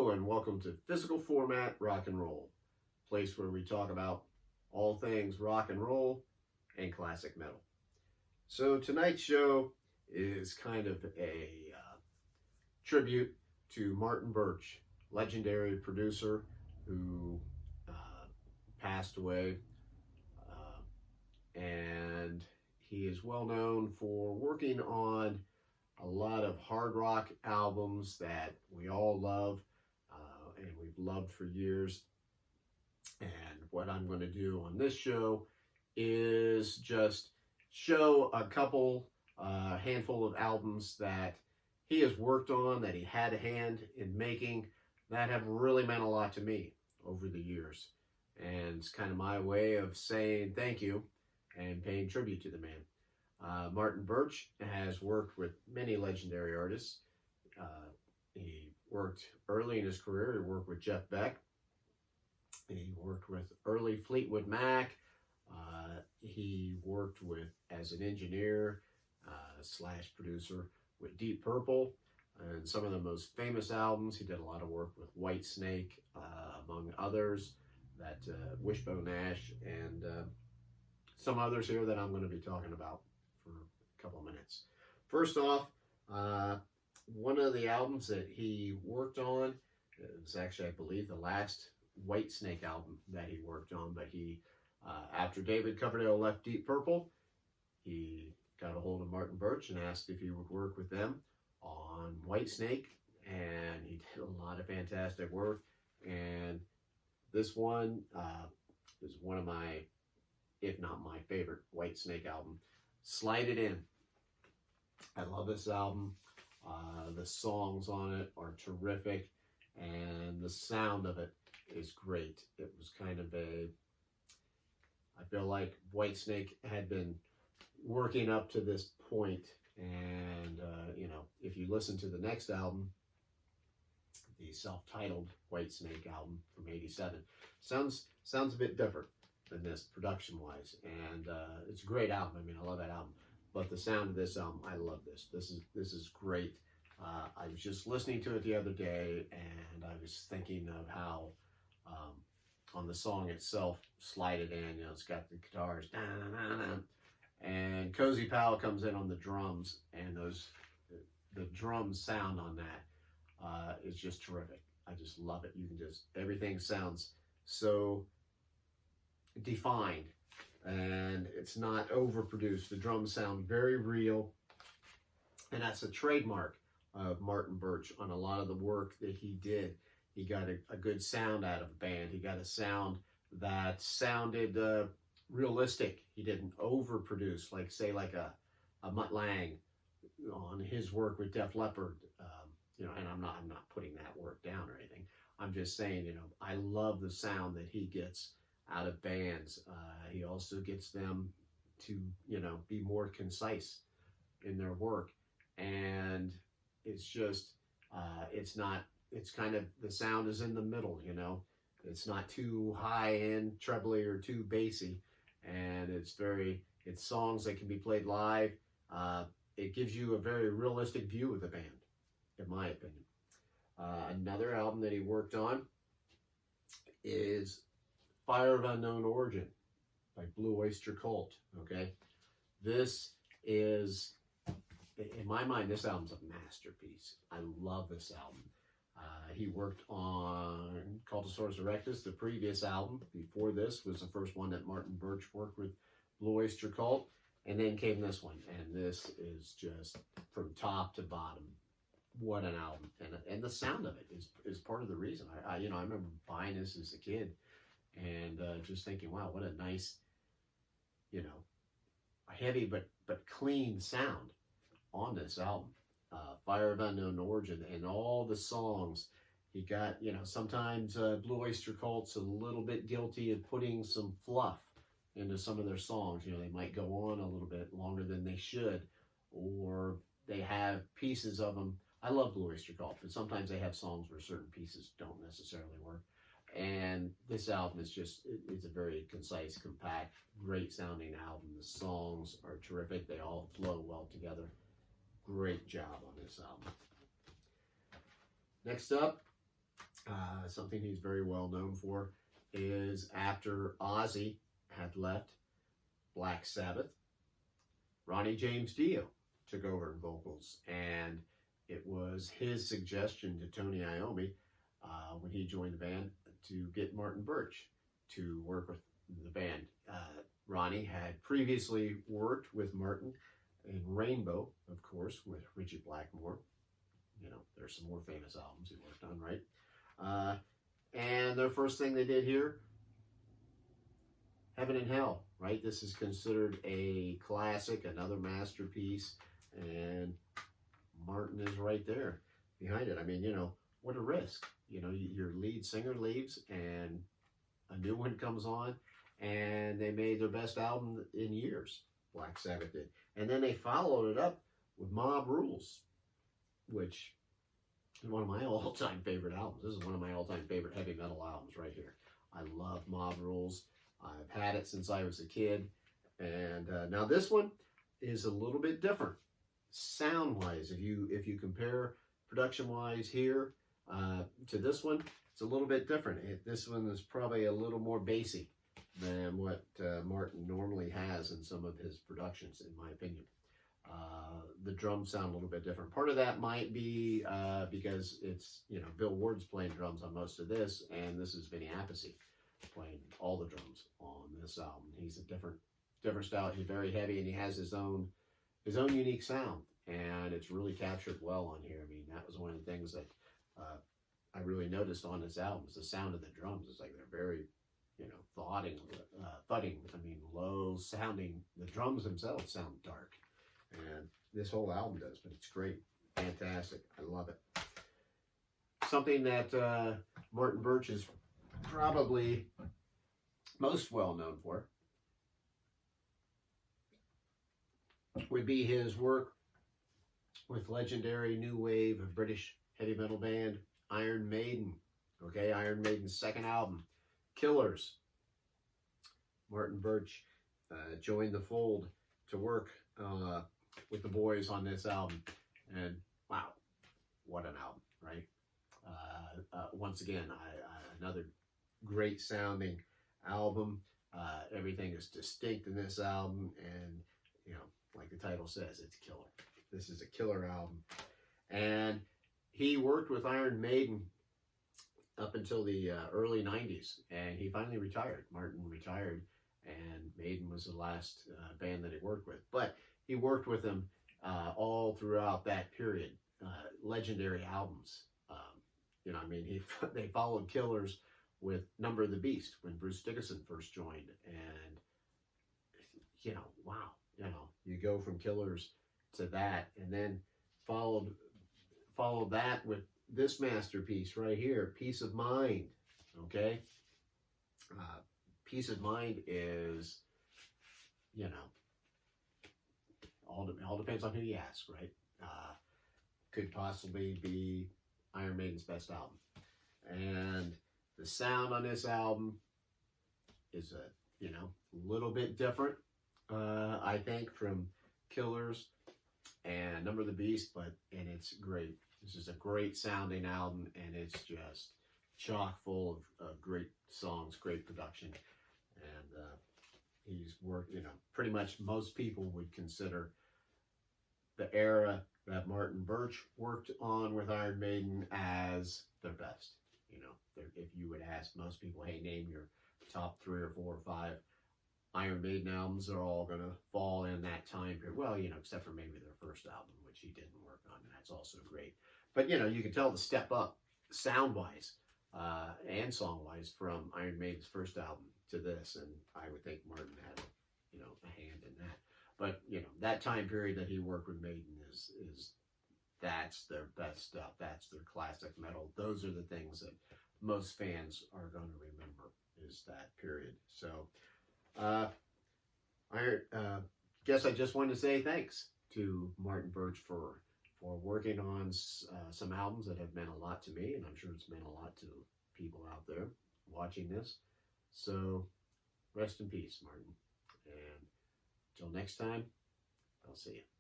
Hello and welcome to Physical Format Rock and Roll, a place where we talk about all things rock and roll and classic metal. So tonight's show is kind of a tribute to Martin Birch, legendary producer who passed away, and he is well known for working on a lot of hard rock albums that we all love and we've loved for years. And what I'm going to do on this show is just show a couple, handful of albums that he has worked on, that he had a hand in making, that have really meant a lot to me over the years. And it's kind of my way of saying thank you and paying tribute to the man. Martin Birch has worked with many legendary artists. He worked early in his career. He worked with Jeff Beck. He worked with early Fleetwood Mac. He worked with, as an engineer slash producer, with Deep Purple. And some of the most famous albums, he did a lot of work with Whitesnake, among others, that Wishbone Ash, and some others here that I'm going to be talking about for a couple of minutes. First off, one of the albums that he worked on, it was actually, I believe, the last Whitesnake album that he worked on, but he, after David Coverdale left Deep Purple, he got a hold of Martin Birch and asked if he would work with them on Whitesnake, and he did a lot of fantastic work. And this one is one of my, if not my favorite Whitesnake album, Slide It In. I love this album. The songs on it are terrific, and the sound of it is great. It was kind of I feel like Whitesnake had been working up to this point, and if you listen to the next album, the self-titled Whitesnake album from '87, sounds a bit different than this production-wise, and it's a great album. I mean, I love that album, but the sound of this album, I love this. This is great. I was just listening to it the other day, and I was thinking of how on the song itself, Slide It In, it's got the guitars, and Cozy Powell comes in on the drums, and the drum sound on that is just terrific. I just love it. Everything sounds so defined, and it's not overproduced. The drums sound very real, and that's a trademark of Martin Birch on a lot of the work that he did. He got a good sound out of a band. He got a sound that sounded realistic. He didn't overproduce, like a Mutt Lange on his work with Def Leppard. And I'm not putting that work down or anything. I'm just saying, I love the sound that he gets out of bands. He also gets them to, be more concise in their work. And it's just, it's kind of, the sound is in the middle, It's not too high end, trebly, or too bassy. And it's songs that can be played live. It gives you a very realistic view of the band, in my opinion. Another album that he worked on is Fire of Unknown Origin by Blue Oyster Cult, okay? This is, in my mind, this album's a masterpiece. I love this album. He worked on Cultosaurus Erectus, the previous album. Before this was the first one that Martin Birch worked with Blue Oyster Cult. And then came this one. And this is just, from top to bottom, what an album. And the sound of it is part of the reason. I remember buying this as a kid and just thinking, wow, what a nice, heavy but clean sound on this album. Fire of Unknown Origin, and all the songs he got, sometimes Blue Oyster Cult's a little bit guilty of putting some fluff into some of their songs. They might go on a little bit longer than they should, or they have pieces of them. I love Blue Oyster Cult, but sometimes they have songs where certain pieces don't necessarily work. And this album is it's a very concise, compact, great sounding album. The songs are terrific. They all flow well together. Great job on this album. Next up, Something he's very well known for is after Ozzy had left Black Sabbath, Ronnie James Dio took over in vocals, and it was his suggestion to Tony Iommi when he joined the band to get Martin Birch to work with the band. Ronnie had previously worked with Martin in Rainbow, of course, with Richie Blackmore. You know, there's some more famous albums he worked on, right? And the first thing they did here, Heaven and Hell, right? This is considered a classic, another masterpiece, and Martin is right there behind it. I mean, you know, what a risk. You know, your lead singer leaves and a new one comes on, and they made their best album in years, Black Sabbath did. And then they followed it up with Mob Rules, which is one of my all-time favorite albums. This is one of my all-time favorite heavy metal albums right here. I love Mob Rules. I've had it since I was a kid. And now this one is a little bit different sound-wise. If you compare production-wise here to this one, it's a little bit different. This one is probably a little more bassy than what Martin normally has in some of his productions, in my opinion. The drums sound a little bit different. Part of that might be because it's, you know, Bill Ward's playing drums on most of this, and this is Vinny Appice playing all the drums on this album. He's a different style. He's very heavy, and he has his own unique sound, and it's really captured well on here. I mean, that was one of the things that I really noticed on this album is the sound of the drums. It's like they're very, you know, thudding. I mean, low sounding. The drums themselves sound dark, and this whole album does, but it's great, fantastic. I love it. Something that Martin Birch is probably most well known for would be his work with legendary new wave of British heavy metal band Iron Maiden. Okay, Iron Maiden's second album, Killers. Martin Birch joined the fold to work with the boys on this album, and wow, what an album, right? Once again, another great sounding album. Everything is distinct in this album, and you know, like the title says, it's killer. This is a killer album. And he worked with Iron Maiden up until the early 90s, and he finally retired. Martin retired, and Maiden was the last band that he worked with. But he worked with them all throughout that period. Legendary albums. You know, I mean, they followed Killers with Number of the Beast when Bruce Dickinson first joined, and you know, wow, you know, you go from Killers to that, and then followed that with this masterpiece right here, Peace of Mind. Okay, Peace of Mind is, you know, all depends on who you ask, right? Could possibly be Iron Maiden's best album, and the sound on this album is a little bit different, I think, from Killers and Number of the Beast, and it's great. This is a great sounding album, and it's just chock full of great songs, great production, and he's worked. You know, pretty much most people would consider the era that Martin Birch worked on with Iron Maiden as their best. You know, if you would ask most people, hey, name your top 3 or 4 or 5 Iron Maiden albums, they're all going to fall in that time period. Well, you know, except for maybe their first album, which he didn't work on, and that's also great. But, you know, you can tell the step up sound-wise and song-wise from Iron Maiden's first album to this, and I would think Martin had, you know, a hand in that. But, you know, that time period that he worked with Maiden is that's their best stuff. That's their classic metal. Those are the things that most fans are going to remember, is that period. So, I guess I just wanted to say thanks to Martin Birch for working on some albums that have meant a lot to me, and I'm sure it's meant a lot to people out there watching this. So, rest in peace, Martin. And until next time, I'll see you.